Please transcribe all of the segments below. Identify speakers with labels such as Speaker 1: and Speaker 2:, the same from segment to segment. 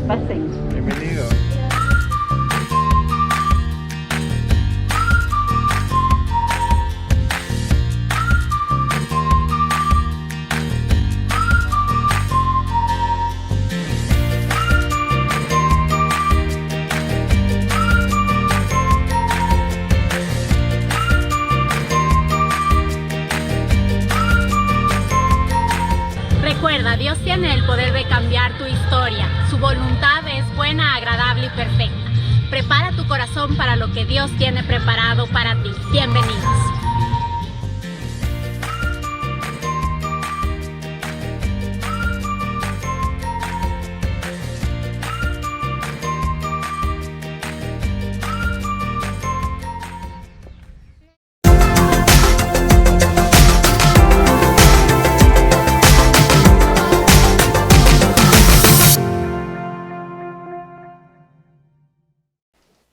Speaker 1: Pasen.
Speaker 2: Bienvenido.
Speaker 1: Recuerda, Dios tiene el poder de cambiar tu historia. Su voluntad es buena, agradable y perfecta. Prepara tu corazón para lo que Dios tiene preparado para ti. Bienvenidos.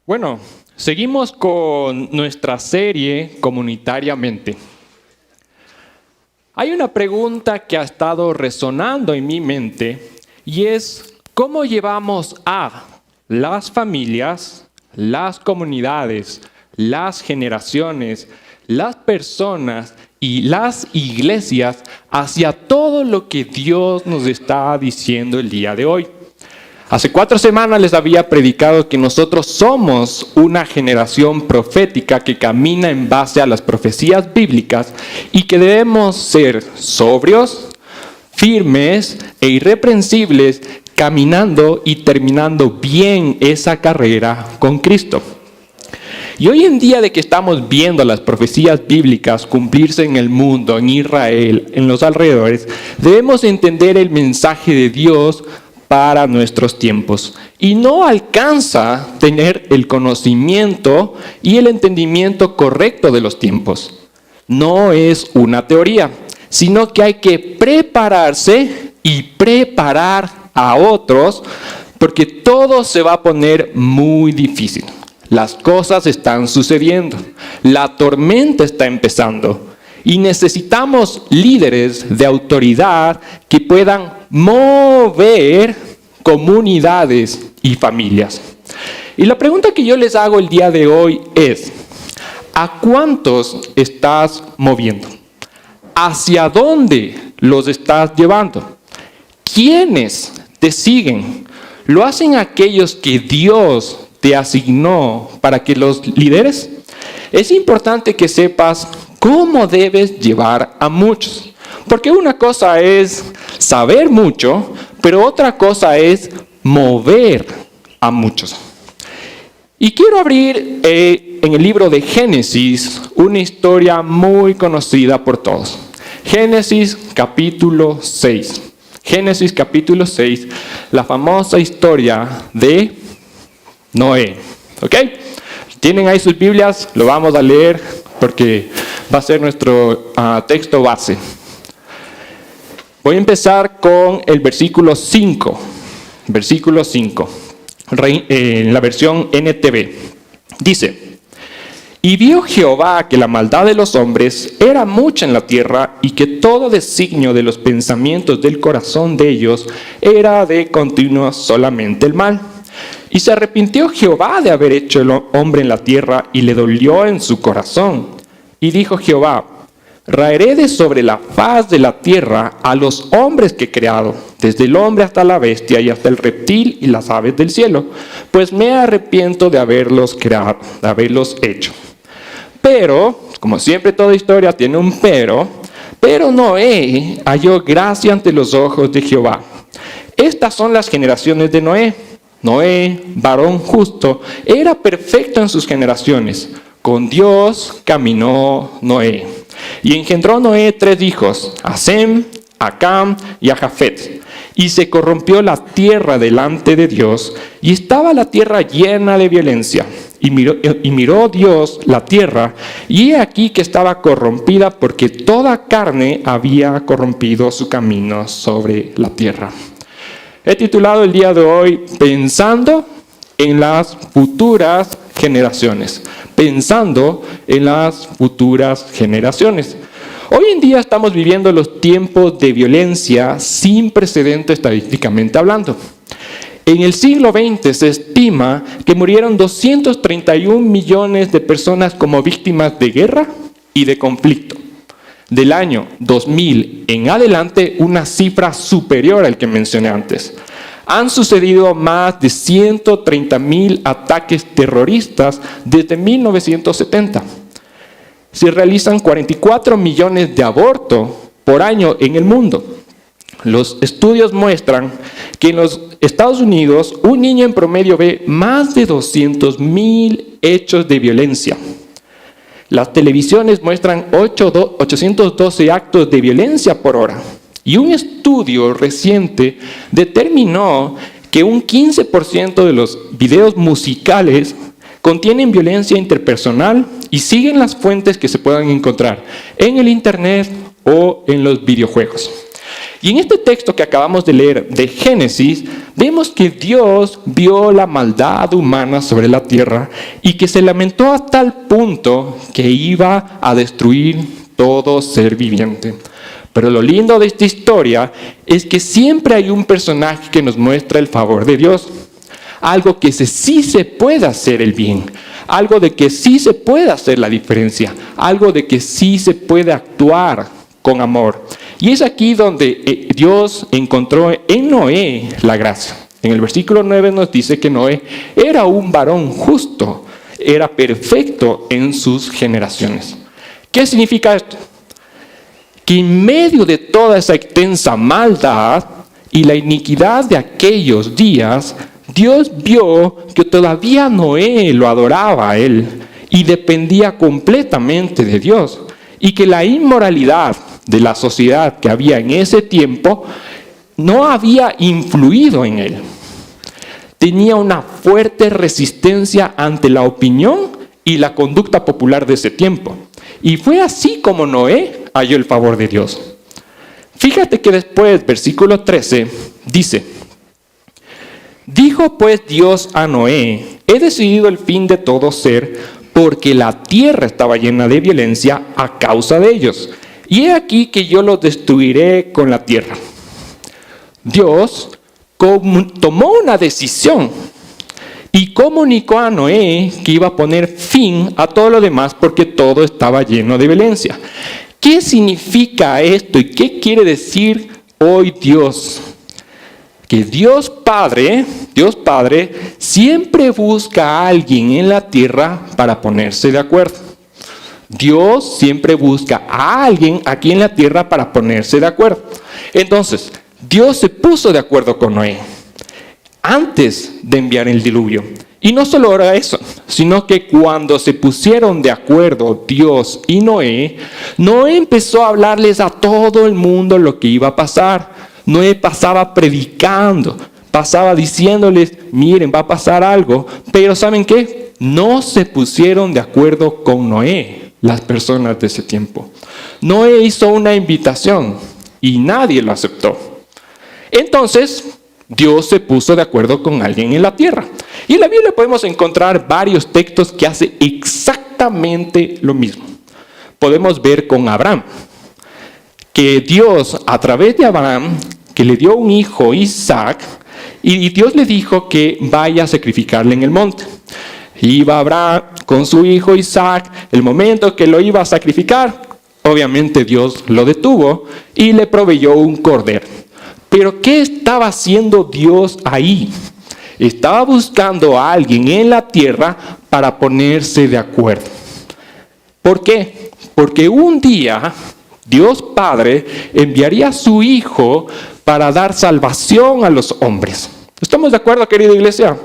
Speaker 2: Bueno, seguimos con nuestra serie Comunitariamente. Hay una pregunta que ha estado resonando en mi mente y es: ¿cómo llevamos a las familias, las comunidades, las generaciones, las personas y las iglesias hacia todo lo que Dios nos está diciendo el día de hoy? Hace 4 semanas les había predicado que nosotros somos una generación profética que camina en base a las profecías bíblicas y que debemos ser sobrios, firmes e irreprensibles, caminando y terminando bien esa carrera con Cristo. Y hoy en día de que estamos viendo las profecías bíblicas cumplirse en el mundo, en Israel, en los alrededores, debemos entender el mensaje de Dios para nuestros tiempos. Y no alcanza tener el conocimiento y el entendimiento correcto de los tiempos. No es una teoría, sino que hay que prepararse y preparar a otros, porque todo se va a poner muy difícil. Las cosas están sucediendo, la tormenta está empezando. Y necesitamos líderes de autoridad que puedan mover comunidades y familias. Y la pregunta que yo les hago el día de hoy es: ¿a cuántos estás moviendo? ¿Hacia dónde los estás llevando? ¿Quiénes te siguen? ¿Lo hacen aquellos que Dios te asignó para que los lideres? Es importante que sepas cómo debes llevar a muchos. Porque una cosa es saber mucho, pero otra cosa es mover a muchos. Y quiero abrir en el libro de Génesis una historia muy conocida por todos. Génesis capítulo 6. Génesis capítulo 6, la famosa historia de Noé. ¿Ok? Tienen ahí sus Biblias, lo vamos a leer porque va a ser nuestro texto base. Voy a empezar con el versículo 5. Versículo 5. En la versión NTV. Dice: Y vio Jehová que la maldad de los hombres era mucha en la tierra, y que todo designio de los pensamientos del corazón de ellos era de continuo solamente el mal. Y se arrepintió Jehová de haber hecho el hombre en la tierra, y le dolió en su corazón. Y dijo Jehová: Raeré de sobre la faz de la tierra a los hombres que he creado, desde el hombre hasta la bestia y hasta el reptil y las aves del cielo, pues me arrepiento de haberlos creado, de haberlos hecho. Pero, como siempre toda historia tiene un pero Noé halló gracia ante los ojos de Jehová. Estas son las generaciones de Noé. Noé, varón justo, era perfecto en sus generaciones. Con Dios caminó Noé. Y engendró Noé 3 hijos, a Sem, a Cam y a Jafet. Y se corrompió la tierra delante de Dios, y estaba la tierra llena de violencia. Y miró Dios la tierra, y he aquí que estaba corrompida, porque toda carne había corrompido su camino sobre la tierra. He titulado el día de hoy Pensando en las futuras generaciones. Pensando en las futuras generaciones. Hoy en día estamos viviendo los tiempos de violencia sin precedente estadísticamente hablando. En el siglo XX se estima que murieron 231 millones de personas como víctimas de guerra y de conflicto. Del año 2000 en adelante, una cifra superior al que mencioné antes. Han sucedido más de 130,000 ataques terroristas desde 1970. Se realizan 44 millones de abortos por año en el mundo. Los estudios muestran que en los Estados Unidos un niño en promedio ve más de 200,000 hechos de violencia. Las televisiones muestran 812 actos de violencia por hora. Y un estudio reciente determinó que un 15% de los videos musicales contienen violencia interpersonal y siguen las fuentes que se puedan encontrar en el Internet o en los videojuegos. Y en este texto que acabamos de leer de Génesis, vemos que Dios vio la maldad humana sobre la tierra y que se lamentó a tal punto que iba a destruir todo ser viviente. Pero lo lindo de esta historia es que siempre hay un personaje que nos muestra el favor de Dios. Algo que sí se puede hacer el bien. Algo de que sí se puede hacer la diferencia. Algo de que sí se puede actuar con amor. Y es aquí donde Dios encontró en Noé la gracia. En el versículo 9 nos dice que Noé era un varón justo, era perfecto en sus generaciones. ¿Qué significa esto? Que en medio de toda esa extensa maldad y la iniquidad de aquellos días, Dios vio que todavía Noé lo adoraba a él y dependía completamente de Dios, y que la inmoralidad de la sociedad que había en ese tiempo no había influido en él. Tenía una fuerte resistencia ante la opinión y la conducta popular de ese tiempo. Y fue así como Noé halló el favor de Dios. Fíjate que después, versículo 13, dice: dijo pues Dios a Noé: he decidido el fin de todo ser, porque la tierra estaba llena de violencia a causa de ellos. Y he aquí que yo los destruiré con la tierra. Dios tomó una decisión y comunicó a Noé que iba a poner fin a todo lo demás porque todo estaba lleno de violencia. ¿Qué significa esto y qué quiere decir hoy Dios? Que Dios Padre siempre busca a alguien en la tierra para ponerse de acuerdo. Dios siempre busca a alguien aquí en la tierra para ponerse de acuerdo. Entonces, Dios se puso de acuerdo con Noé antes de enviar el diluvio. Y no solo era eso, sino que cuando se pusieron de acuerdo Dios y Noé, Noé empezó a hablarles a todo el mundo lo que iba a pasar. Noé pasaba predicando, pasaba diciéndoles: miren, va a pasar algo. Pero ¿saben qué? No se pusieron de acuerdo con Noé las personas de ese tiempo. Noé hizo una invitación y nadie lo aceptó. Entonces, Dios se puso de acuerdo con alguien en la tierra. Y en la Biblia podemos encontrar varios textos que hacen exactamente lo mismo. Podemos ver con Abraham, que Dios, a través de Abraham, que le dio un hijo, Isaac, y Dios le dijo que vaya a sacrificarle en el monte. Iba Abraham con su hijo Isaac, el momento que lo iba a sacrificar, obviamente Dios lo detuvo y le proveyó un cordero. Pero ¿qué estaba haciendo Dios ahí? Estaba buscando a alguien en la tierra para ponerse de acuerdo. ¿Por qué? Porque un día Dios Padre enviaría a su Hijo para dar salvación a los hombres. ¿Estamos de acuerdo, querida iglesia?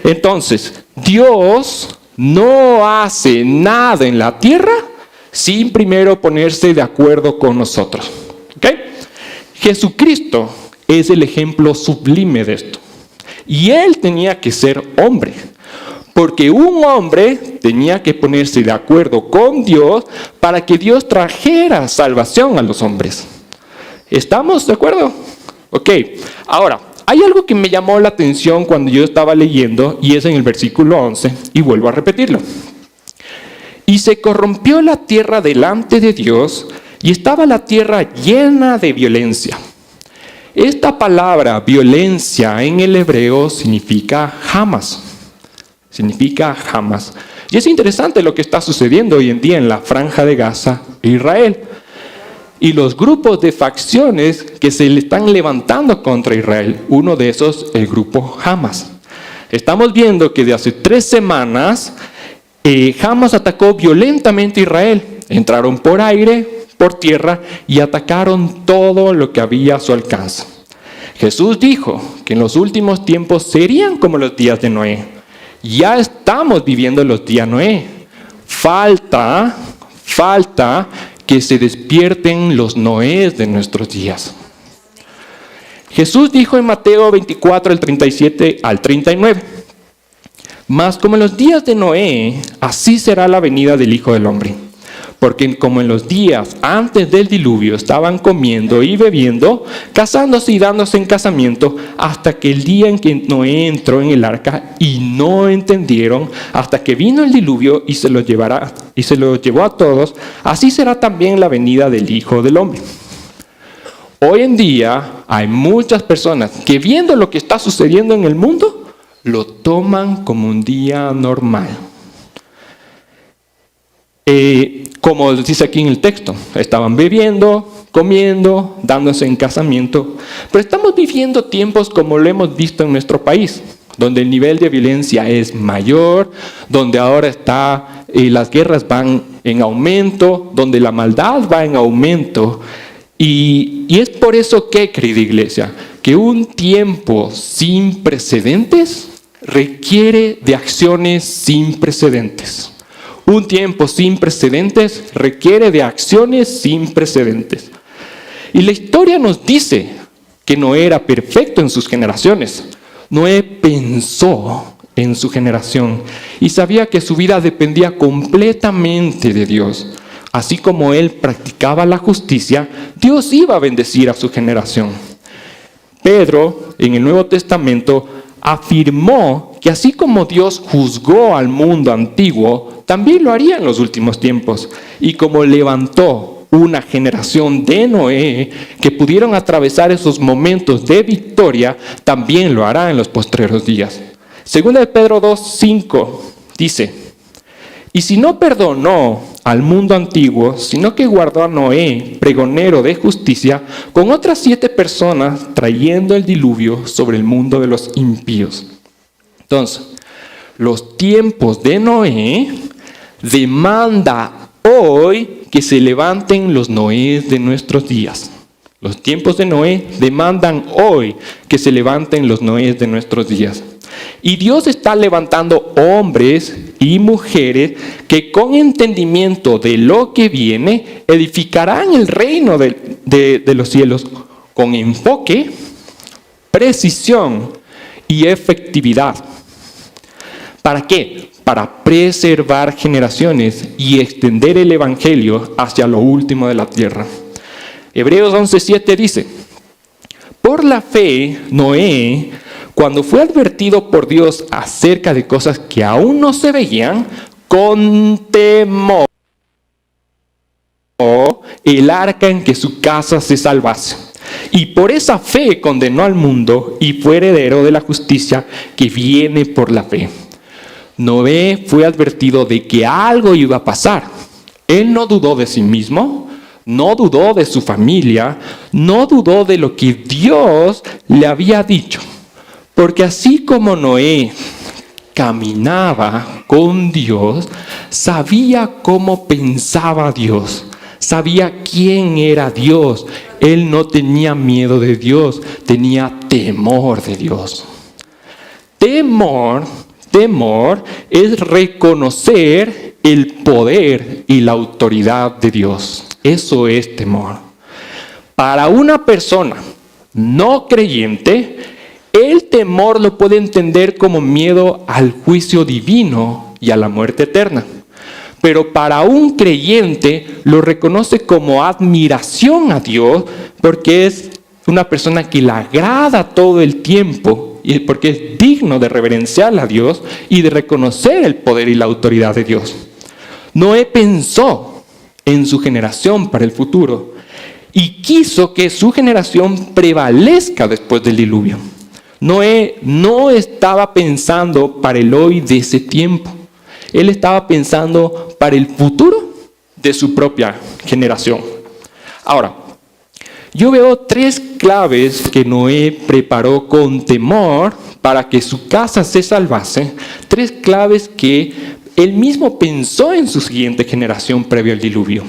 Speaker 2: Entonces, Dios no hace nada en la tierra sin primero ponerse de acuerdo con nosotros. ¿Ok? Jesucristo es el ejemplo sublime de esto. Y Él tenía que ser hombre, porque un hombre tenía que ponerse de acuerdo con Dios para que Dios trajera salvación a los hombres. ¿Estamos de acuerdo? Ok, ahora, hay algo que me llamó la atención cuando yo estaba leyendo, y es en el versículo 11, y vuelvo a repetirlo. Y se corrompió la tierra delante de Dios, y estaba la tierra llena de violencia. Esta palabra violencia en el hebreo significa jamás. Significa jamás. Y es interesante lo que está sucediendo hoy en día en la Franja de Gaza e Israel. Y los grupos de facciones que se le están levantando contra Israel. Uno de esos, el grupo Hamas. Estamos viendo que de hace 3 semanas, Hamas atacó violentamente a Israel. Entraron por aire, por tierra y atacaron todo lo que había a su alcance. Jesús dijo que en los últimos tiempos serían como los días de Noé. Ya estamos viviendo los días de Noé. Falta que se despierten los Noés de nuestros días. Jesús dijo en Mateo 24, el 37 al 39, mas como en los días de Noé, así será la venida del Hijo del Hombre. Porque como en los días antes del diluvio estaban comiendo y bebiendo, casándose y dándose en casamiento, hasta que el día en que Noé entró en el arca y no entendieron, hasta que vino el diluvio y se lo llevó a todos, así será también la venida del Hijo del Hombre. Hoy en día hay muchas personas que viendo lo que está sucediendo en el mundo, lo toman como un día normal. Como dice aquí en el texto, estaban bebiendo, comiendo, dándose en casamiento, pero estamos viviendo tiempos como lo hemos visto en nuestro país, donde el nivel de violencia es mayor, donde ahora las guerras van en aumento, donde la maldad va en aumento, y es por eso que, querida iglesia, que un tiempo sin precedentes requiere de acciones sin precedentes. Un tiempo sin precedentes requiere de acciones sin precedentes. Y la historia nos dice que Noé era perfecto en sus generaciones. Noé pensó en su generación y sabía que su vida dependía completamente de Dios. Así como él practicaba la justicia, Dios iba a bendecir a su generación. Pedro, en el Nuevo Testamento, afirmó que así como Dios juzgó al mundo antiguo, también lo haría en los últimos tiempos. Y como levantó una generación de Noé que pudieron atravesar esos momentos de victoria, también lo hará en los postreros días. Segunda de Pedro 2:5 dice, y si no perdonó al mundo antiguo, sino que guardó a Noé, pregonero de justicia, con otras 7 personas, trayendo el diluvio sobre el mundo de los impíos. Entonces, los tiempos de Noé demanda hoy que se levanten los Noés de nuestros días. Los tiempos de Noé demandan hoy que se levanten los Noés de nuestros días. Y Dios está levantando hombres y mujeres que con entendimiento de lo que viene edificarán el reino de los cielos con enfoque, precisión y efectividad. ¿Para qué? Para preservar generaciones y extender el evangelio hacia lo último de la tierra. Hebreos 11:7 dice, por la fe, Noé, cuando fue advertido por Dios acerca de cosas que aún no se veían, con temor el arca en que su casa se salvase. Y por esa fe condenó al mundo y fue heredero de la justicia que viene por la fe. Noé fue advertido de que algo iba a pasar. Él no dudó de sí mismo, no dudó de su familia, no dudó de lo que Dios le había dicho. Porque así como Noé caminaba con Dios, sabía cómo pensaba Dios, sabía quién era Dios. Él no tenía miedo de Dios, tenía temor de Dios. Temor es reconocer el poder y la autoridad de Dios. Eso es temor. Para una persona no creyente, el temor lo puede entender como miedo al juicio divino y a la muerte eterna. Pero para un creyente lo reconoce como admiración a Dios porque es una persona que le agrada todo el tiempo y porque es digno de reverenciar a Dios y de reconocer el poder y la autoridad de Dios. Noé pensó en su generación para el futuro y quiso que su generación prevalezca después del diluvio. Noé no estaba pensando para el hoy de ese tiempo. Él estaba pensando para el futuro de su propia generación. Ahora, yo veo 3 claves que Noé preparó con temor para que su casa se salvase. 3 claves que él mismo pensó en su siguiente generación previo al diluvio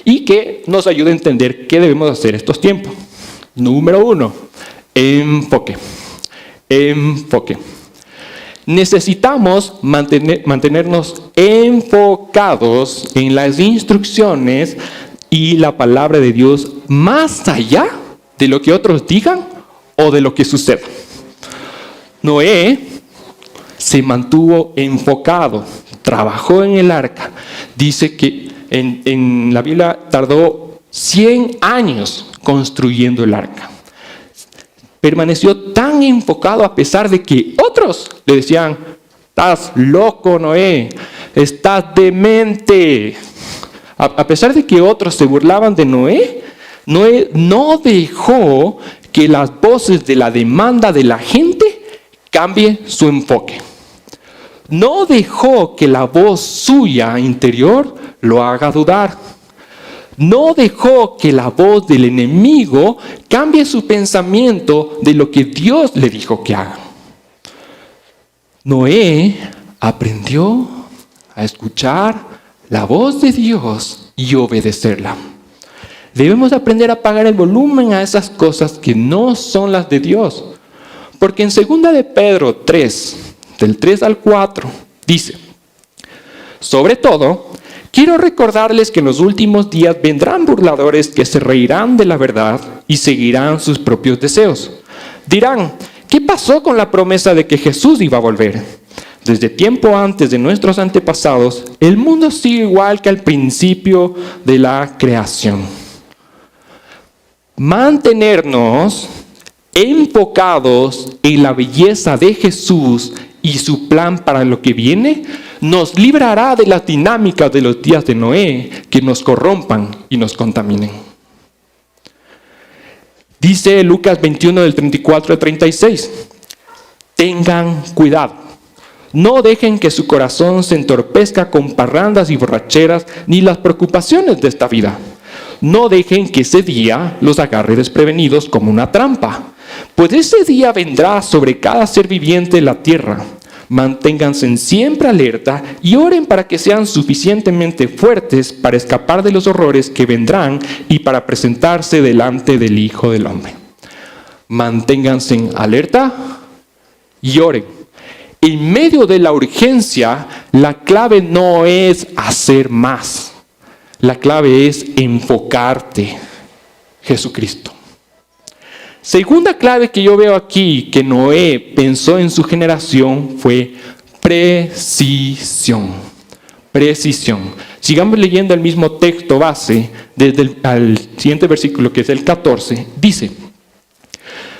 Speaker 2: y que nos ayuda a entender qué debemos hacer estos tiempos. Número 1, enfoque. Enfoque. Necesitamos mantenernos enfocados en las instrucciones y la palabra de Dios más allá de lo que otros digan o de lo que suceda. Noé se mantuvo enfocado, trabajó en el arca. Dice que en la Biblia tardó 100 años construyendo el arca. Permaneció tan enfocado a pesar de que otros le decían: estás loco, Noé, estás demente. A pesar de que otros se burlaban de Noé, Noé no dejó que las voces de la demanda de la gente cambie su enfoque. No dejó que la voz suya interior lo haga dudar. No dejó que la voz del enemigo cambie su pensamiento de lo que Dios le dijo que haga. Noé aprendió a escuchar la voz de Dios y obedecerla. Debemos aprender a apagar el volumen a esas cosas que no son las de Dios. Porque en 2 de Pedro 3, del 3 al 4, dice: sobre todo, quiero recordarles que en los últimos días vendrán burladores que se reirán de la verdad y seguirán sus propios deseos. Dirán: ¿qué pasó con la promesa de que Jesús iba a volver? Desde tiempo antes de nuestros antepasados, el mundo sigue igual que al principio de la creación. Mantenernos enfocados en la belleza de Jesús y su plan para lo que viene, nos librará de las dinámicas de los días de Noé que nos corrompan y nos contaminen. Dice Lucas 21 del 34 al 36, tengan cuidado, no dejen que su corazón se entorpezca con parrandas y borracheras ni las preocupaciones de esta vida. No dejen que ese día los agarre desprevenidos como una trampa, pues ese día vendrá sobre cada ser viviente en la tierra. Manténganse siempre alerta y oren para que sean suficientemente fuertes para escapar de los horrores que vendrán y para presentarse delante del Hijo del Hombre. Manténganse alerta y oren. En medio de la urgencia, la clave no es hacer más. La clave es enfocarte, Jesucristo. Segunda clave que yo veo aquí que Noé pensó en su generación fue precisión. Precisión. Sigamos leyendo el mismo texto base desde el siguiente versículo, que es el 14. Dice: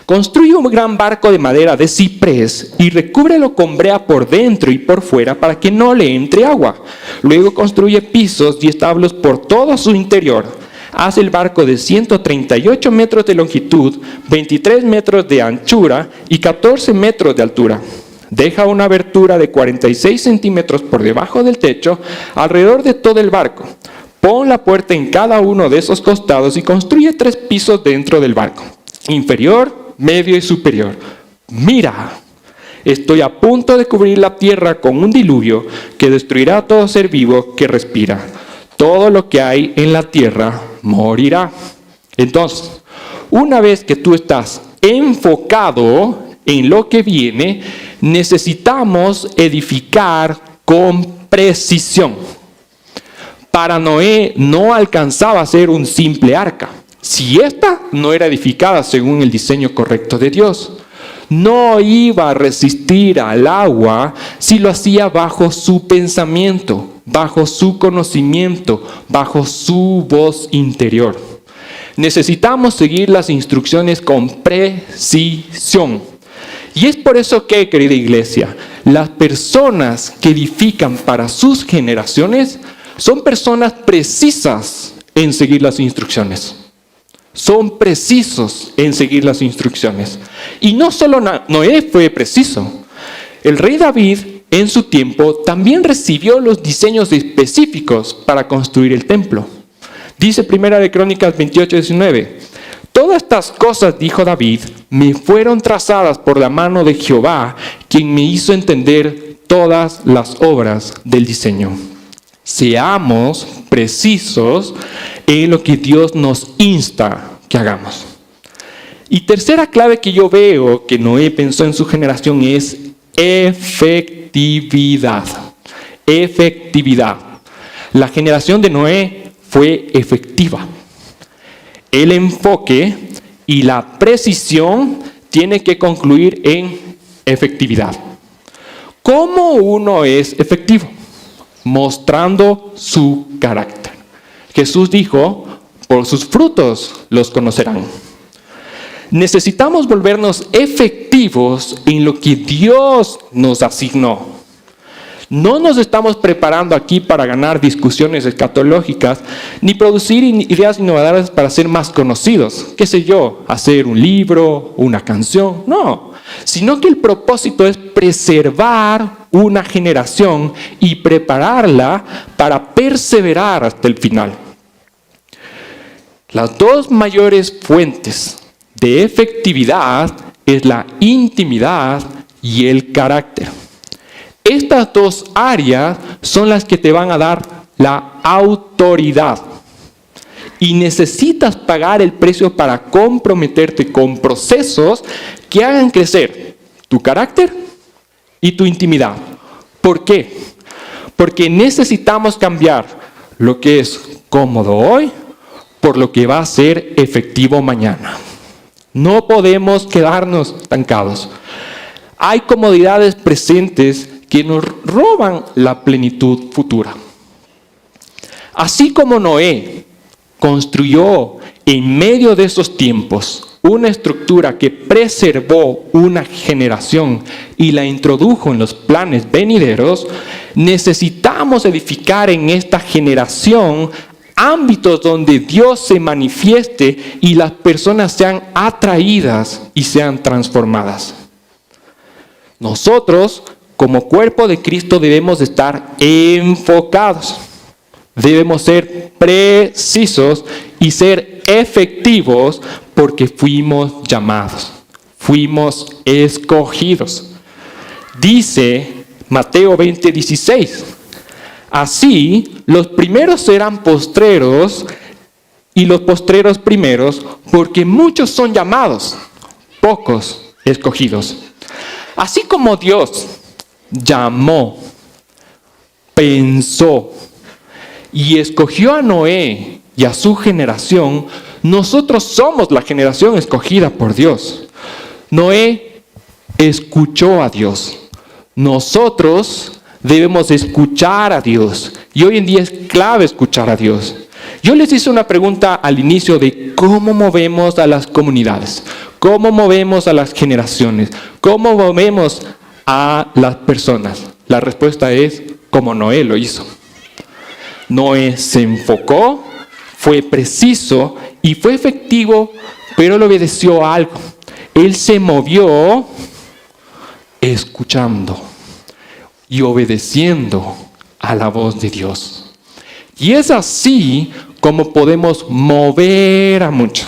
Speaker 2: construye un gran barco de madera de ciprés y recúbrelo con brea por dentro y por fuera para que no le entre agua. Luego construye pisos y establos por todo su interior. Haz el barco de 138 metros de longitud, 23 metros de anchura y 14 metros de altura. Deja una abertura de 46 centímetros por debajo del techo alrededor de todo el barco. Pon la puerta en cada uno de esos costados y construye 3 pisos dentro del barco, inferior, medio y superior. Mira, estoy a punto de cubrir la tierra con un diluvio que destruirá a todo ser vivo que respira. Todo lo que hay en la tierra morirá. Entonces, una vez que tú estás enfocado en lo que viene, necesitamos edificar con precisión. Para Noé no alcanzaba a ser un simple arca, si ésta no era edificada según el diseño correcto de Dios. No iba a resistir al agua si lo hacía bajo su pensamiento, bajo su conocimiento, bajo su voz interior. Necesitamos seguir las instrucciones con precisión. Y es por eso que, querida iglesia, las personas que edifican para sus generaciones son personas precisas en seguir las instrucciones. son precisos en seguir las instrucciones. Y no solo Noé fue preciso. El rey David, en su tiempo, también recibió los diseños específicos para construir el templo. Dice Primera de Crónicas 28:19. Todas estas cosas, dijo David, me fueron trazadas por la mano de Jehová, quien me hizo entender todas las obras del diseño. Seamos precisos en lo que Dios nos insta que hagamos. Y tercera clave que yo veo que Noé pensó en su generación es efectividad. Efectividad. La generación de Noé fue efectiva. El enfoque y la precisión tienen que concluir en efectividad. ¿Cómo uno es efectivo? Mostrando su carácter. Jesús dijo, por sus frutos los conocerán. Necesitamos volvernos efectivos en lo que Dios nos asignó. No nos estamos preparando aquí para ganar discusiones escatológicas, ni producir ideas innovadoras para ser más conocidos. ¿Qué sé yo? Hacer un libro, una canción. No, sino que el propósito es preservar una generación y prepararla para perseverar hasta el final. Las dos mayores fuentes de efectividad es la intimidad y el carácter. Estas dos áreas son las que te van a dar la autoridad. Y necesitas pagar el precio para comprometerte con procesos que hagan crecer tu carácter y tu intimidad. ¿Por qué? Porque necesitamos cambiar lo que es cómodo hoy por lo que va a ser efectivo mañana. No podemos quedarnos estancados. Hay comodidades presentes que nos roban la plenitud futura. Así como Noé construyó en medio de esos tiempos una estructura que preservó una generación y la introdujo en los planes venideros, necesitamos edificar en esta generación ámbitos donde Dios se manifieste y las personas sean atraídas y sean transformadas. Nosotros, como cuerpo de Cristo, debemos estar enfocados. Debemos ser precisos y ser efectivos porque fuimos llamados, fuimos escogidos. Dice Mateo 20:16, así los primeros serán postreros y los postreros primeros, porque muchos son llamados, pocos escogidos. Así como Dios llamó, pensó y escogió a Noé y a su generación, nosotros somos la generación escogida por Dios. Noé escuchó a Dios. Nosotros debemos escuchar a Dios. Y hoy en día es clave escuchar a Dios. Yo les hice una pregunta al inicio de cómo movemos a las comunidades, cómo movemos a las generaciones, cómo movemos a las personas. La respuesta es como Noé lo hizo. Noé se enfocó, fue preciso y fue efectivo, pero le obedeció a algo. Él se movió escuchando y obedeciendo a la voz de Dios. Y es así como podemos mover a muchos.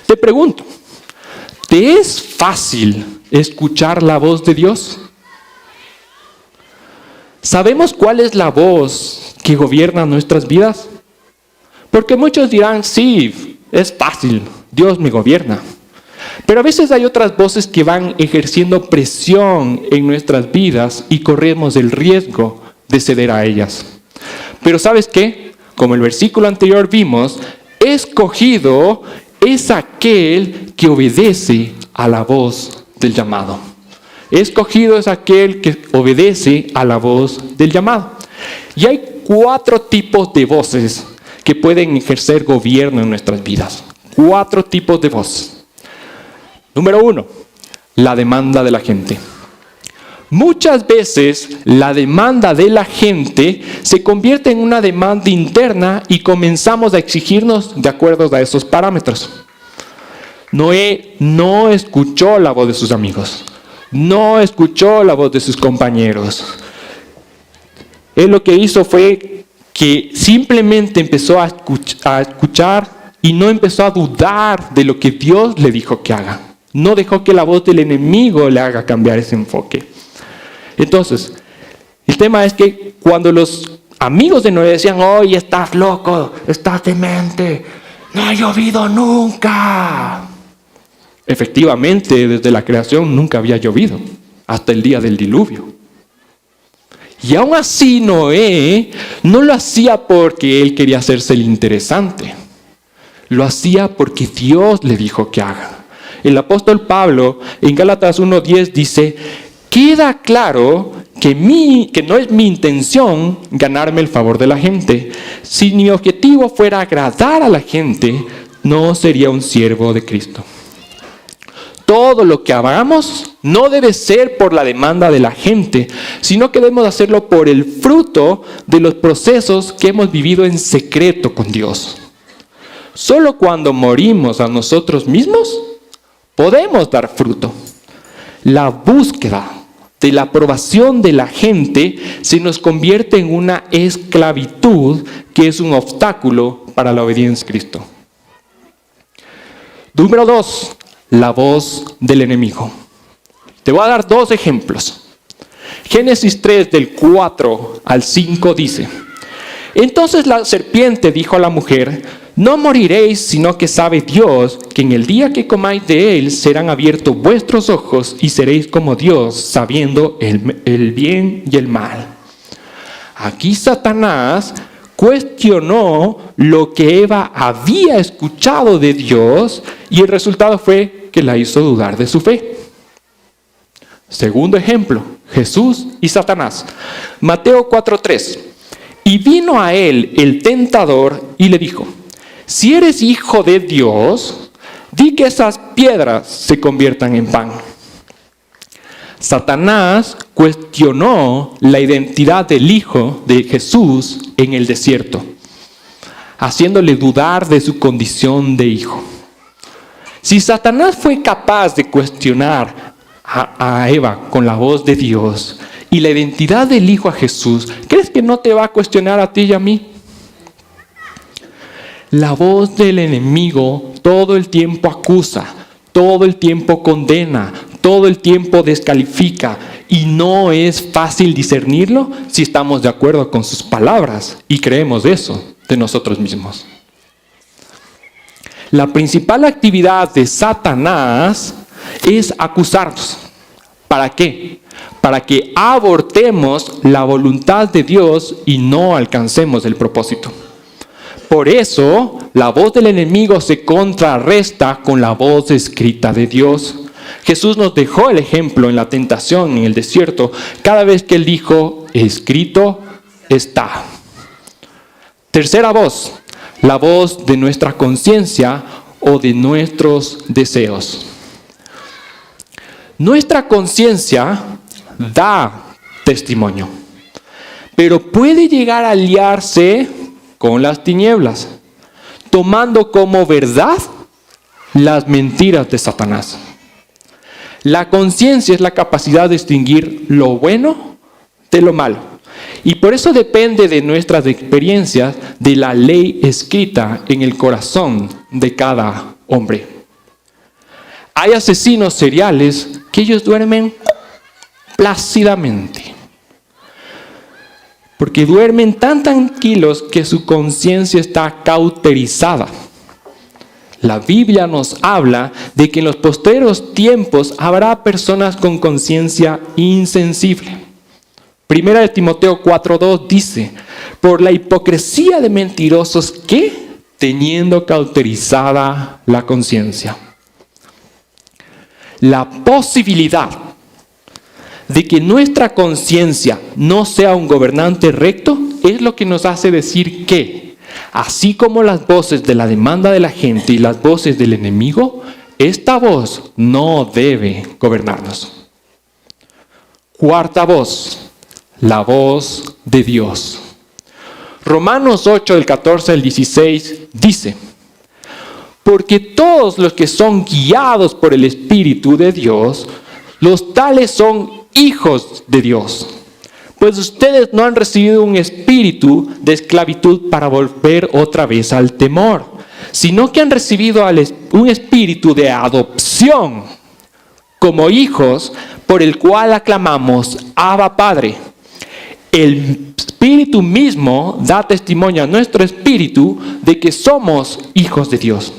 Speaker 2: Te pregunto, ¿te es fácil escuchar la voz de Dios? ¿Sabemos cuál es la voz que gobierna nuestras vidas? Porque muchos dirán, sí, es fácil, Dios me gobierna. Pero a veces hay otras voces que van ejerciendo presión en nuestras vidas y corremos el riesgo de ceder a ellas. Pero ¿sabes qué? Como el versículo anterior vimos, escogido es aquel que obedece a la voz del llamado. Escogido es aquel que obedece a la voz del llamado. Y hay 4 tipos de voces que pueden ejercer gobierno en nuestras vidas. 4 tipos de voces. Número 1, la demanda de la gente. Muchas veces la demanda de la gente se convierte en una demanda interna y comenzamos a exigirnos de acuerdo a esos parámetros. Noé no escuchó la voz de sus amigos, no escuchó la voz de sus compañeros. Él lo que hizo fue que simplemente empezó a escuchar y no empezó a dudar de lo que Dios le dijo que haga. No dejó que la voz del enemigo le haga cambiar ese enfoque. Entonces, el tema es que cuando los amigos de Noé decían, oye, estás loco, estás demente, no ha llovido nunca. Efectivamente, desde la creación nunca había llovido, hasta el día del diluvio. Y aún así Noé no lo hacía porque él quería hacerse el interesante. Lo hacía porque Dios le dijo que haga. El apóstol Pablo en Gálatas 1:10 dice, queda claro que no es mi intención ganarme el favor de la gente. Si mi objetivo fuera agradar a la gente, no sería un siervo de Cristo. Todo lo que hagamos no debe ser por la demanda de la gente, sino que debemos hacerlo por el fruto de los procesos que hemos vivido en secreto con Dios. Solo cuando morimos a nosotros mismos, podemos dar fruto. La búsqueda de la aprobación de la gente se nos convierte en una esclavitud que es un obstáculo para la obediencia a Cristo. Número 2, la voz del enemigo. Te voy a dar 2 ejemplos. Génesis 3 del 4 al 5 dice, entonces la serpiente dijo a la mujer, no moriréis, sino que sabe Dios que en el día que comáis de él serán abiertos vuestros ojos y seréis como Dios, sabiendo el bien y el mal. Aquí Satanás cuestionó lo que Eva había escuchado de Dios y el resultado fue que la hizo dudar de su fe. Segundo ejemplo, Jesús y Satanás. Mateo 4:3. Y vino a él el tentador y le dijo, si eres hijo de Dios, di que esas piedras se conviertan en pan. Satanás cuestionó la identidad del Hijo de Jesús en el desierto, haciéndole dudar de su condición de hijo. Si Satanás fue capaz de cuestionar a Eva con la voz de Dios y la identidad del Hijo a Jesús, ¿crees que no te va a cuestionar a ti y a mí? La voz del enemigo todo el tiempo acusa, todo el tiempo condena, todo el tiempo descalifica y no es fácil discernirlo si estamos de acuerdo con sus palabras y creemos eso de nosotros mismos. La principal actividad de Satanás es acusarnos. ¿Para qué? Para que abortemos la voluntad de Dios y no alcancemos el propósito. Por eso, la voz del enemigo se contrarresta con la voz escrita de Dios. Jesús nos dejó el ejemplo en la tentación en el desierto, cada vez que él dijo, escrito está. Tercera voz, la voz de nuestra conciencia o de nuestros deseos. Nuestra conciencia da testimonio, pero puede llegar a aliarse con las tinieblas, tomando como verdad las mentiras de Satanás. La conciencia es la capacidad de distinguir lo bueno de lo malo. Y por eso depende de nuestras experiencias, de la ley escrita en el corazón de cada hombre. Hay asesinos seriales que ellos duermen plácidamente, porque duermen tan tranquilos que su conciencia está cauterizada. La Biblia nos habla de que en los postreros tiempos habrá personas con conciencia insensible. Primera de Timoteo 4:2 dice, por la hipocresía de mentirosos que, teniendo cauterizada la conciencia. La posibilidad de que nuestra conciencia no sea un gobernante recto es lo que nos hace decir que, así como las voces de la demanda de la gente y las voces del enemigo, esta voz no debe gobernarnos. Cuarta voz, la voz de Dios. Romanos 8, del 14 al 16, dice: porque todos los que son guiados por el Espíritu de Dios, los tales son hijos de Dios. Pues ustedes no han recibido un espíritu de esclavitud para volver otra vez al temor, sino que han recibido un espíritu de adopción como hijos, por el cual aclamamos: Abba, Padre. El Espíritu mismo da testimonio a nuestro espíritu de que somos hijos de Dios.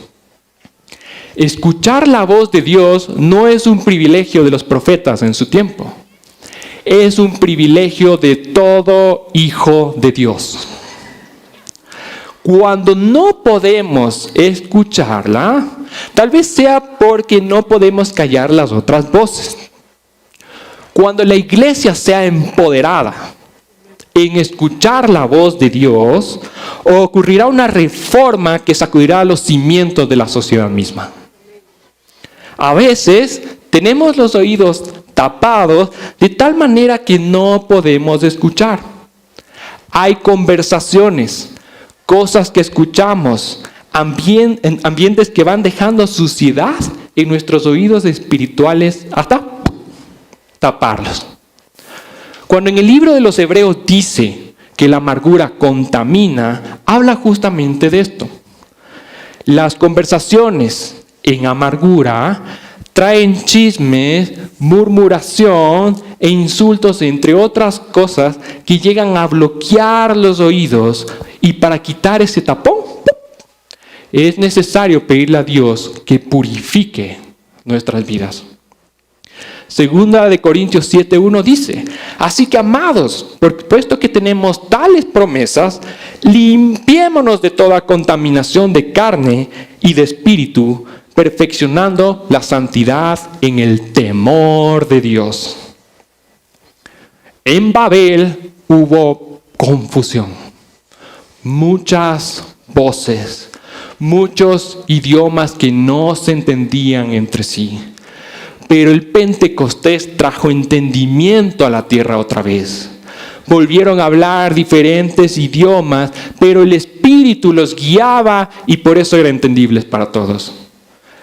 Speaker 2: Escuchar la voz de Dios no es un privilegio de los profetas en su tiempo. Es un privilegio de todo hijo de Dios. Cuando no podemos escucharla, tal vez sea porque no podemos callar las otras voces. Cuando la iglesia sea empoderada en escuchar la voz de Dios, ocurrirá una reforma que sacudirá los cimientos de la sociedad misma. A veces tenemos los oídos tapados de tal manera que no podemos escuchar. Hay conversaciones, cosas que escuchamos, ambientes que van dejando suciedad en nuestros oídos espirituales hasta taparlos. Cuando en el libro de los Hebreos dice que la amargura contamina, habla justamente de esto. Las conversaciones en amargura traen chismes, murmuración e insultos, entre otras cosas, que llegan a bloquear los oídos. Y para quitar ese tapón, es necesario pedirle a Dios que purifique nuestras vidas. Segunda de Corintios 7:1 dice: así que, amados, puesto que tenemos tales promesas, limpiémonos de toda contaminación de carne y de espíritu, perfeccionando la santidad en el temor de Dios. En Babel hubo confusión, muchas voces, muchos idiomas que no se entendían entre sí. Pero el Pentecostés trajo entendimiento a la tierra otra vez. Volvieron a hablar diferentes idiomas, pero el Espíritu los guiaba y por eso eran entendibles para todos.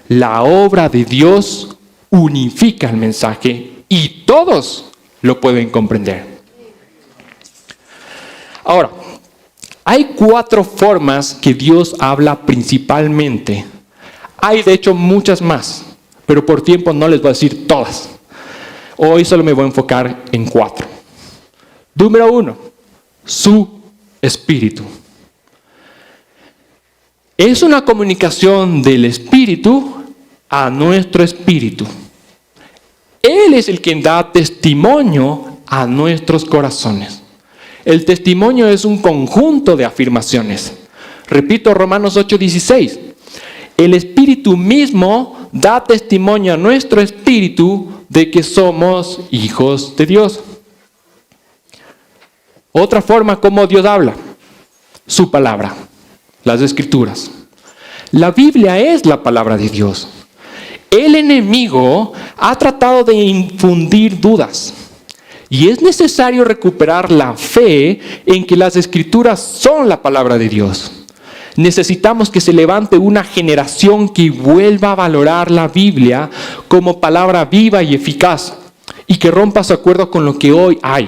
Speaker 2: La obra de Dios unifica el mensaje y todos lo pueden comprender. Ahora, hay 4 formas que Dios habla principalmente. Hay de hecho muchas más, pero por tiempo no les voy a decir todas. Hoy solo me voy a enfocar en 4. Número 1, su espíritu. Es una comunicación del espíritu a nuestro espíritu. Él es el quien da testimonio a nuestros corazones. El testimonio es un conjunto de afirmaciones. Repito, Romanos 8:16. El Espíritu mismo da testimonio a nuestro espíritu de que somos hijos de Dios. Otra forma como Dios habla: su palabra, las Escrituras. La Biblia es la palabra de Dios. El enemigo ha tratado de infundir dudas. Y es necesario recuperar la fe en que las Escrituras son la palabra de Dios. Necesitamos que se levante una generación que vuelva a valorar la Biblia como palabra viva y eficaz y que rompa su acuerdo con lo que hoy hay: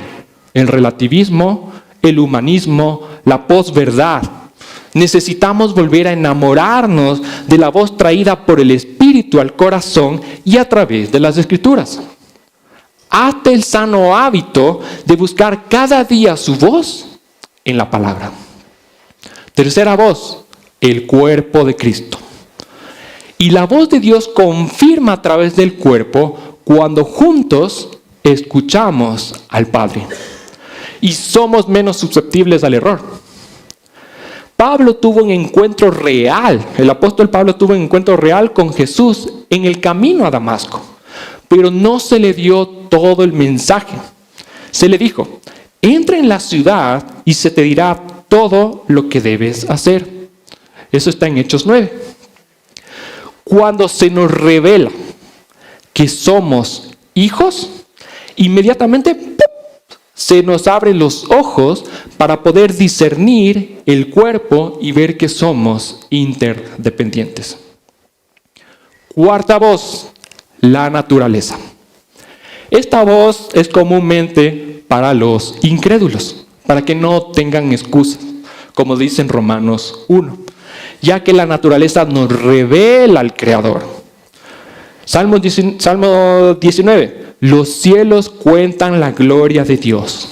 Speaker 2: el relativismo, el humanismo, la posverdad. Necesitamos volver a enamorarnos de la voz traída por el Espíritu al corazón y a través de las Escrituras. Hazte el sano hábito de buscar cada día su voz en la palabra. Tercera voz, el cuerpo de Cristo. Y la voz de Dios confirma a través del cuerpo cuando juntos escuchamos al Padre. Y somos menos susceptibles al error. Pablo tuvo un encuentro real, el apóstol Pablo tuvo un encuentro real con Jesús en el camino a Damasco. Pero no se le dio todo el mensaje. Se le dijo: entra en la ciudad y se te dirá todo lo que debes hacer. Eso está en Hechos 9. Cuando se nos revela que somos hijos, inmediatamente ¡pum!, se nos abren los ojos para poder discernir el cuerpo y ver que somos interdependientes. Cuarta voz, la naturaleza. Esta voz es comúnmente para los incrédulos, para que no tengan excusas, como dice en Romanos 1, ya que la naturaleza nos revela al Creador. Salmo 19, los cielos cuentan la gloria de Dios.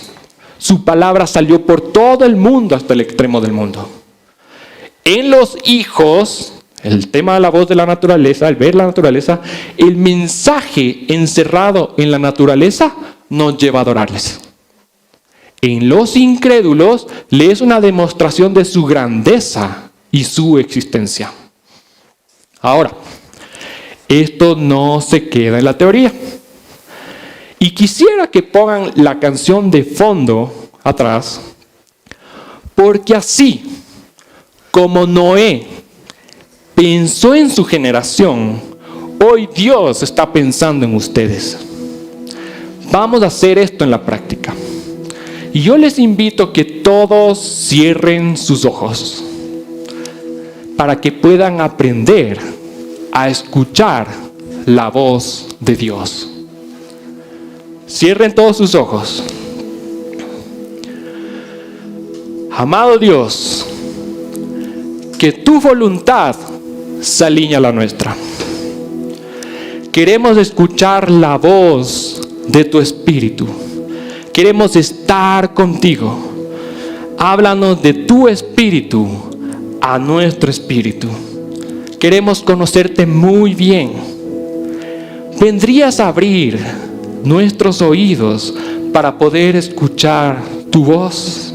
Speaker 2: Su palabra salió por todo el mundo hasta el extremo del mundo. En los hijos, el tema de la voz de la naturaleza, el ver la naturaleza, el mensaje encerrado en la naturaleza nos lleva a adorarles. En los incrédulos le es una demostración de su grandeza y su existencia. Ahora, esto no se queda en la teoría. Y quisiera que pongan la canción de fondo atrás, porque así como Noé pensó en su generación, hoy Dios está pensando en ustedes. Vamos a hacer esto en la práctica. Y yo les invito a que todos cierren sus ojos para que puedan aprender a escuchar la voz de Dios. Cierren todos sus ojos. Amado Dios, que tu voluntad se alinee a la nuestra. Queremos escuchar la voz de tu Espíritu. Queremos estar contigo. Háblanos de tu Espíritu a nuestro espíritu. Queremos conocerte muy bien. ¿Vendrías a abrir nuestros oídos para poder escuchar tu voz?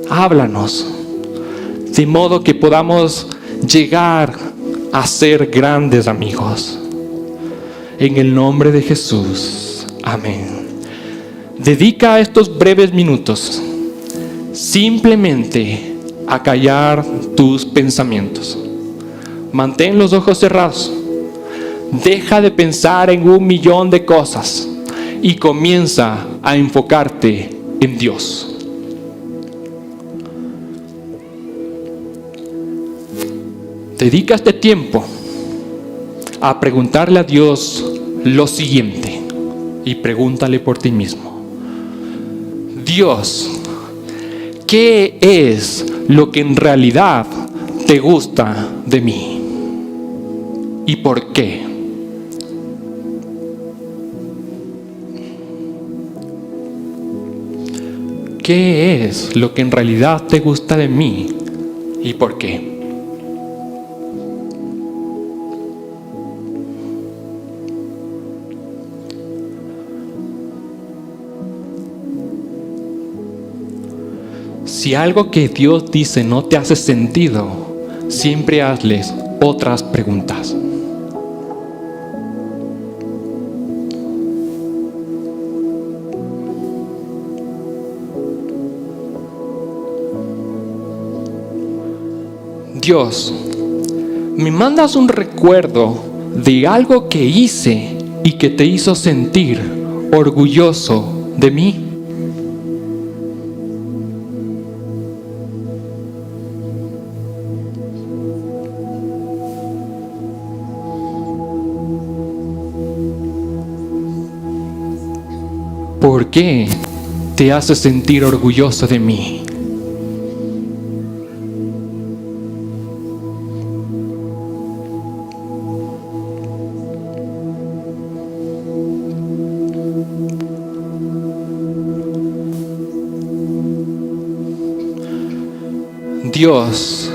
Speaker 2: Háblanos, de modo que podamos llegar a ser grandes amigos. En el nombre de Jesús. Amén. Dedica estos breves minutos simplemente a callar tus pensamientos. Mantén los ojos cerrados. Deja de pensar en 1.000.000 de cosas y comienza a enfocarte en Dios. Dedica este tiempo a preguntarle a Dios lo siguiente y pregúntale por ti mismo. Dios, ¿qué es lo que en realidad te gusta de mí? ¿Y por qué? ¿Qué es lo que en realidad te gusta de mí? ¿Y por qué? Si algo que Dios dice no te hace sentido, siempre hazles otras preguntas. Dios, me mandas un recuerdo de algo que hice y que te hizo sentir orgulloso de mí. ¿Por qué te hace sentir orgulloso de mí? Dios,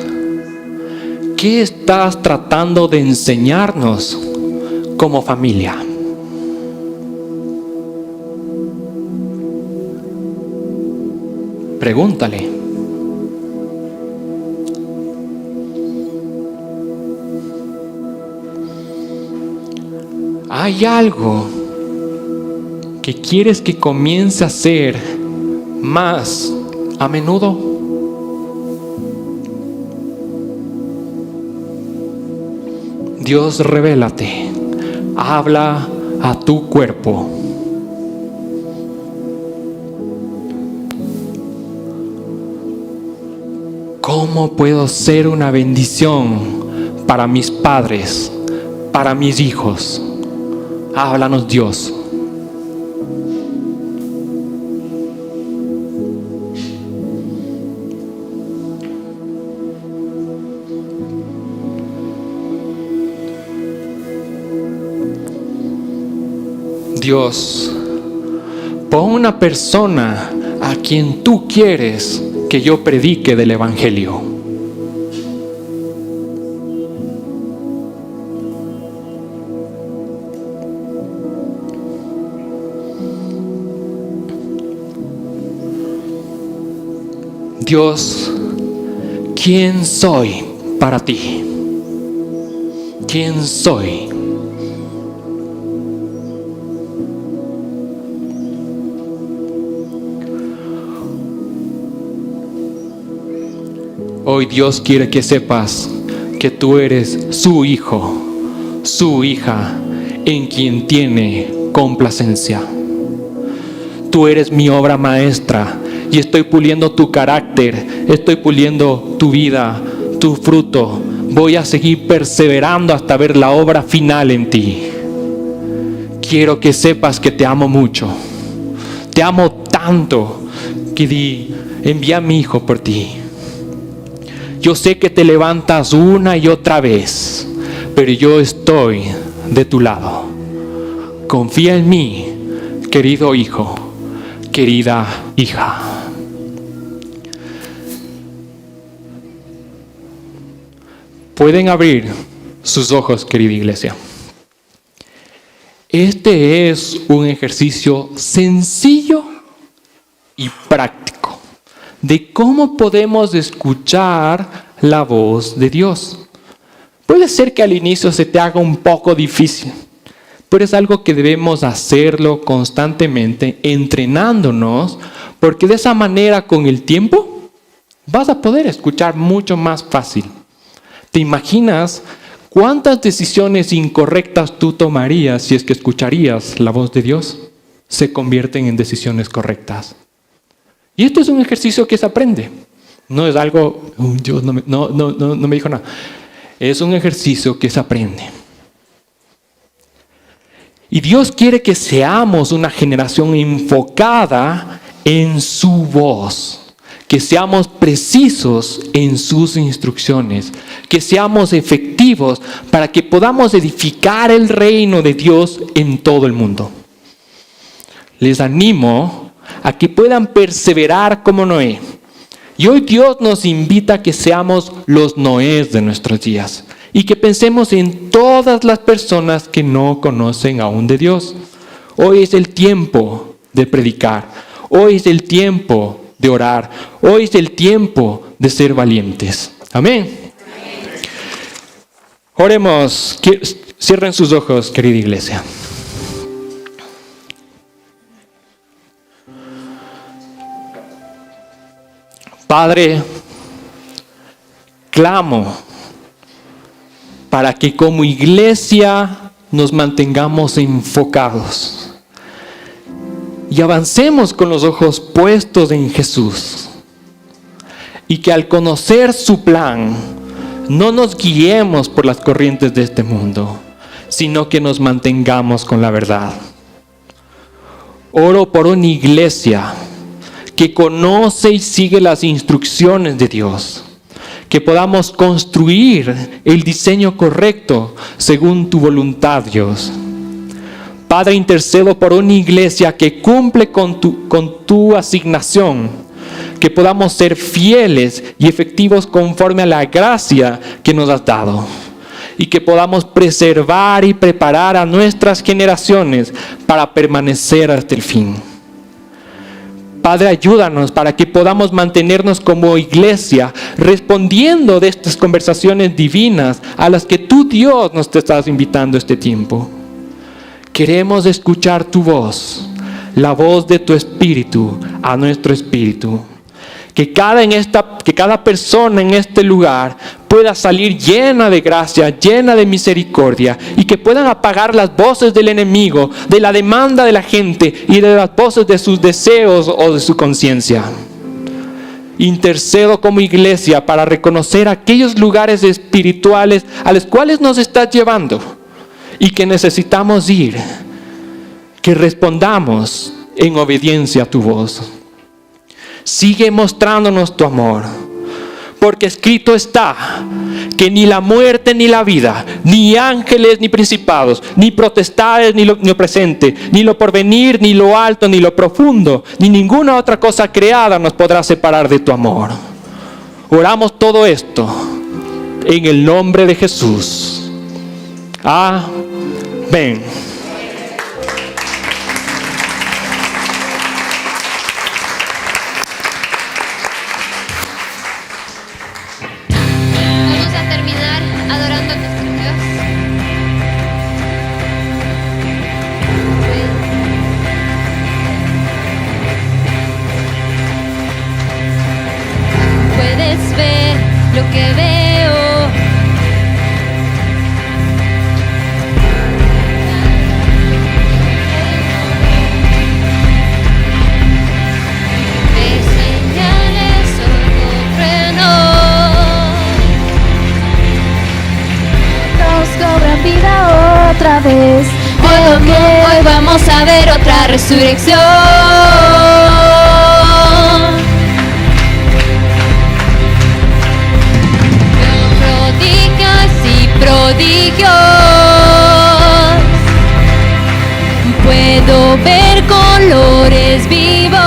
Speaker 2: ¿qué estás tratando de enseñarnos como familia? Pregúntale. ¿Hay algo que quieres que comience a hacer más a menudo? Dios, revélate. Habla a tu cuerpo. ¿Cómo puedo ser una bendición para mis padres, para mis hijos? Háblanos, Dios. Dios, pon una persona a quien tú quieres que yo predique del Evangelio. Dios, ¿quién soy para ti? ¿Quién soy? Hoy Dios quiere que sepas que tú eres su hijo, su hija, en quien tiene complacencia. Tú eres mi obra maestra y estoy puliendo tu carácter, estoy puliendo tu vida, tu fruto. Voy a seguir perseverando hasta ver la obra final en ti. Quiero que sepas que te amo mucho. Te amo tanto que envía a mi hijo por ti. Yo sé que te levantas una y otra vez, pero yo estoy de tu lado. Confía en mí, querido hijo, querida hija. Pueden abrir sus ojos, querida iglesia. Este es un ejercicio sencillo y práctico de cómo podemos escuchar la voz de Dios. Puede ser que al inicio se te haga un poco difícil, pero es algo que debemos hacerlo constantemente, entrenándonos, porque de esa manera con el tiempo vas a poder escuchar mucho más fácil. ¿Te imaginas cuántas decisiones incorrectas tú tomarías si es que escucharías la voz de Dios? Se convierten en decisiones correctas. Y esto es un ejercicio que se aprende. No es algo, Dios no me dijo nada. Es un ejercicio que se aprende. Y Dios quiere que seamos una generación enfocada en su voz. Que seamos precisos en sus instrucciones. Que seamos efectivos para que podamos edificar el reino de Dios en todo el mundo. Les animo a que puedan perseverar como Noé. Y hoy Dios nos invita a que seamos los Noés de nuestros días y que pensemos en todas las personas que no conocen aún de Dios. Hoy es el tiempo de predicar, hoy es el tiempo de orar, hoy es el tiempo de ser valientes. Amén. Oremos, cierren sus ojos, querida iglesia. Padre, clamo para que como iglesia nos mantengamos enfocados y avancemos con los ojos puestos en Jesús. Y que al conocer su plan, no nos guiemos por las corrientes de este mundo, sino que nos mantengamos con la verdad. Oro por una iglesia que conoce y sigue las instrucciones de Dios. Que podamos construir el diseño correcto según tu voluntad, Dios. Padre, intercedo por una iglesia que cumple con tu asignación. Que podamos ser fieles y efectivos conforme a la gracia que nos has dado. Y que podamos preservar y preparar a nuestras generaciones para permanecer hasta el fin. Padre, ayúdanos para que podamos mantenernos como iglesia respondiendo de estas conversaciones divinas a las que tú, Dios, nos te estás invitando este tiempo. Queremos escuchar tu voz, la voz de tu espíritu a nuestro espíritu. Que cada persona en este lugar pueda salir llena de gracia, llena de misericordia, y que puedan apagar las voces del enemigo, de la demanda de la gente y de las voces de sus deseos o de su conciencia. intercedo como iglesia para reconocer aquellos lugares espirituales a los cuales nos estás llevando y que necesitamos ir, que respondamos en obediencia a tu voz. Sigue mostrándonos tu amor, porque escrito está que ni la muerte ni la vida, ni ángeles ni principados, ni potestades ni lo presente, ni lo porvenir, ni lo alto, ni lo profundo, ni ninguna otra cosa creada nos podrá separar de tu amor. Oramos todo esto en el nombre de Jesús. Amén.
Speaker 3: Vamos a terminar adorando a nuestro Dios. Puedes ver lo que veo. Hay señales ocurren hoy.
Speaker 4: Nos cobran vida otra vez.
Speaker 3: Hoy vamos a ver otra resurrección. Prodigios y prodigios. Puedo ver colores vivos.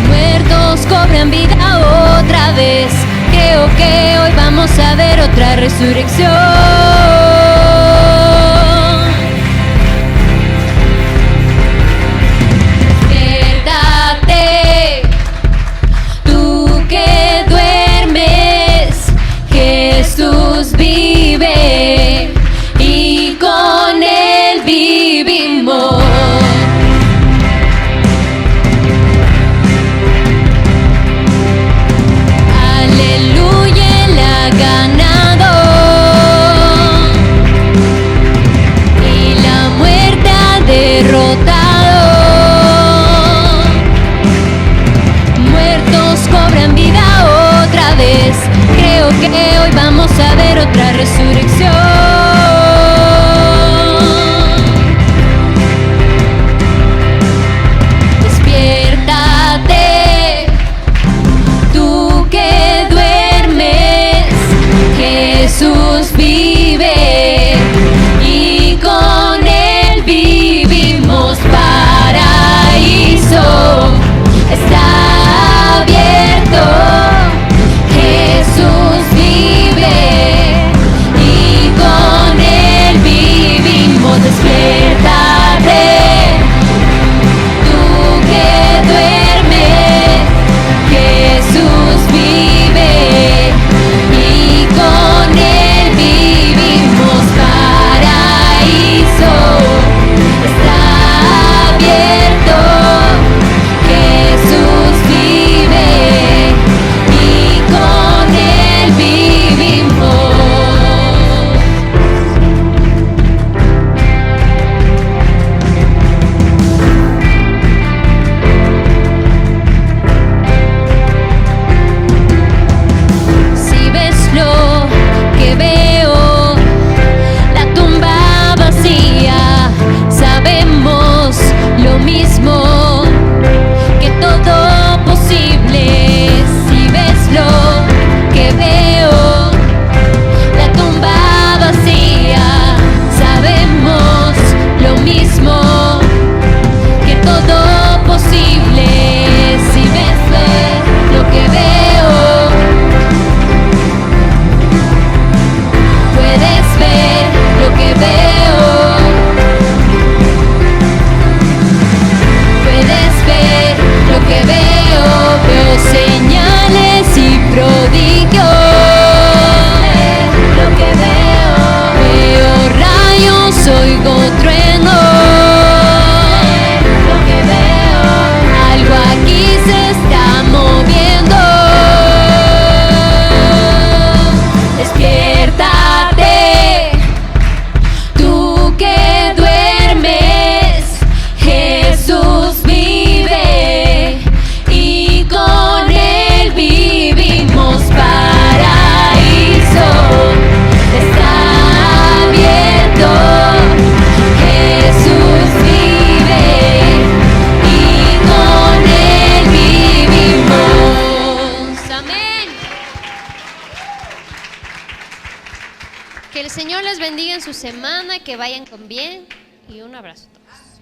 Speaker 3: Muertos cobran vida otra vez. Creo que hoy vamos a ver otra resurrección. Despiértate, tú que duermes, Jesús vive y con él vivimos. Aleluya, él ha ganado y la muerte ha derrotado. Muertos cobran vida otra vez. Creo que hoy vamos a ver otra resurrección. Despiértate, tú que duermes, Jesús vive y con él vivimos. Paraíso está abierto, Jesús vive y con semana, que vayan con bien y un abrazo a todos.